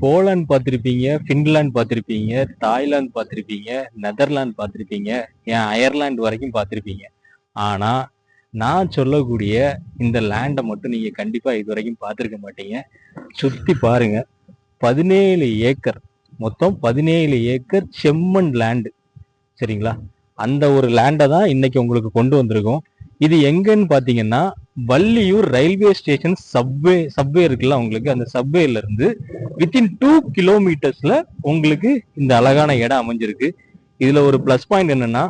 Poland பார்த்துருப்பீங்க, Finland பார்த்துருப்பீங்க, Thailand பார்த்துருப்பீங்க, நெதர்லாந்து பார்த்துருப்பீங்க, ஏன் அயர்லாந்து வரைக்கும் பார்த்துருப்பீங்க. ஆனா நான் சொல்லக்கூடிய இந்த லேண்டை மட்டும் நீங்க கண்டிப்பா இது வரைக்கும் பார்த்துருக்க மாட்டீங்க. சுத்தி பாருங்க. 17 ஏக்கர், மொத்தம் 17 ஏக்கர் செம்மண் லேண்டு. சரிங்களா? அந்த ஒரு லேண்டை தான் இன்னைக்கு உங்களுக்கு கொண்டு வந்திருக்கோம். இது எங்கன்னு பாத்தீங்கன்னா வள்ளியூர் ரயில்வே ஸ்டேஷன் சப்வே இருக்குல்ல, உங்களுக்கு அந்த சப்வேல இருந்து வித்தின் 2 கிலோமீட்டர்ஸ்ல உங்களுக்கு இந்த அழகான இடம் அமைஞ்சிருக்கு. இதுல ஒரு பிளஸ் பாயிண்ட் என்னன்னா,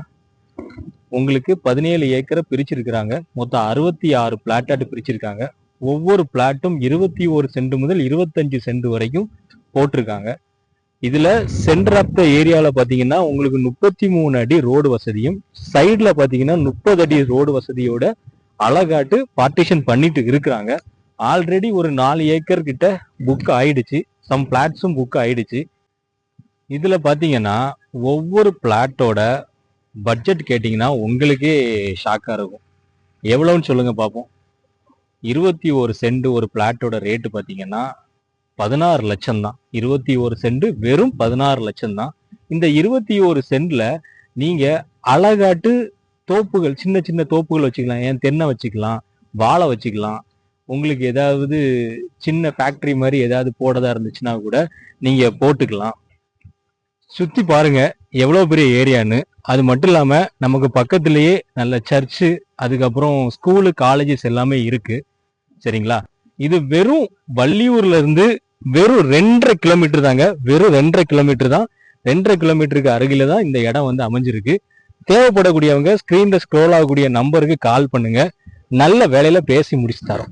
உங்களுக்கு 17 ஏக்கரை பிரிச்சிருக்கிறாங்க. மொத்தம் 66 பிளாட்டாட்டு பிரிச்சிருக்காங்க. ஒவ்வொரு பிளாட்டும் 21 சென்ட் முதல் 25 சென்ட் வரைக்கும் போட்டிருக்காங்க. இதுல சென்டர் ஆஃப் த ஏரியால பாத்தீங்கன்னா உங்களுக்கு 33 அடி ரோடு வசதியும், சைட்ல பாத்தீங்கன்னா 30 அடி ரோடு வசதியோட அழகாட்டு பார்ட்டிஷன் பண்ணிட்டு இருக்கிறாங்க. ஆல்ரெடி ஒரு 4 ஏக்கர் கிட்ட புக் ஆயிடுச்சு, சம் பிளாட்ஸும் புக் ஆயிடுச்சு. இதுல பாத்தீங்கன்னா ஒவ்வொரு பிளாட்டோட பட்ஜெட் கேட்டீங்கன்னா உங்களுக்கே ஷாக்கா இருக்கும். எவ்வளவுன்னு சொல்லுங்க பார்ப்போம். 21 சென்ட் ஒரு பிளாட்டோட ரேட்டு பாத்தீங்கன்னா 16 லட்சம் தான். 21 சென்ட் வெறும் 16 லட்சம் தான். இந்த 21 சென்ட்ல நீங்க அழகாட்டு தோப்புகள், சின்ன சின்ன தோப்புகள் வச்சுக்கலாம், ஏன் தென்னை வச்சுக்கலாம், வாழை வச்சுக்கலாம். உங்களுக்கு ஏதாவது சின்ன ஃபேக்டரி மாதிரி ஏதாவது போடதா இருந்துச்சுன்னா கூட நீங்க போட்டுக்கலாம். சுத்தி பாருங்க எவ்வளவு பெரிய ஏரியான்னு. அது மட்டும் இல்லாம நமக்கு பக்கத்திலேயே நல்ல சர்ச்சு, அதுக்கப்புறம் ஸ்கூலு, காலேஜஸ் எல்லாமே இருக்கு. சரிங்களா? இது வெறும் வள்ளியூர்ல இருந்து வெறும் 2.5 கிலோமீட்டர் தாங்க. வெறும் 2.5 கிலோமீட்டர் தான். 2.5 கிலோமீட்டருக்கு அருகில தான் இந்த இடம் வந்து அமைஞ்சிருக்கு. தேவைப்படக்கூடியவங்க ஸ்கிரீன்ல ஸ்க்ரோல் ஆகக்கூடிய நம்பருக்கு கால் பண்ணுங்க. நல்ல வேலையில பேசி முடிச்சு தரோம்.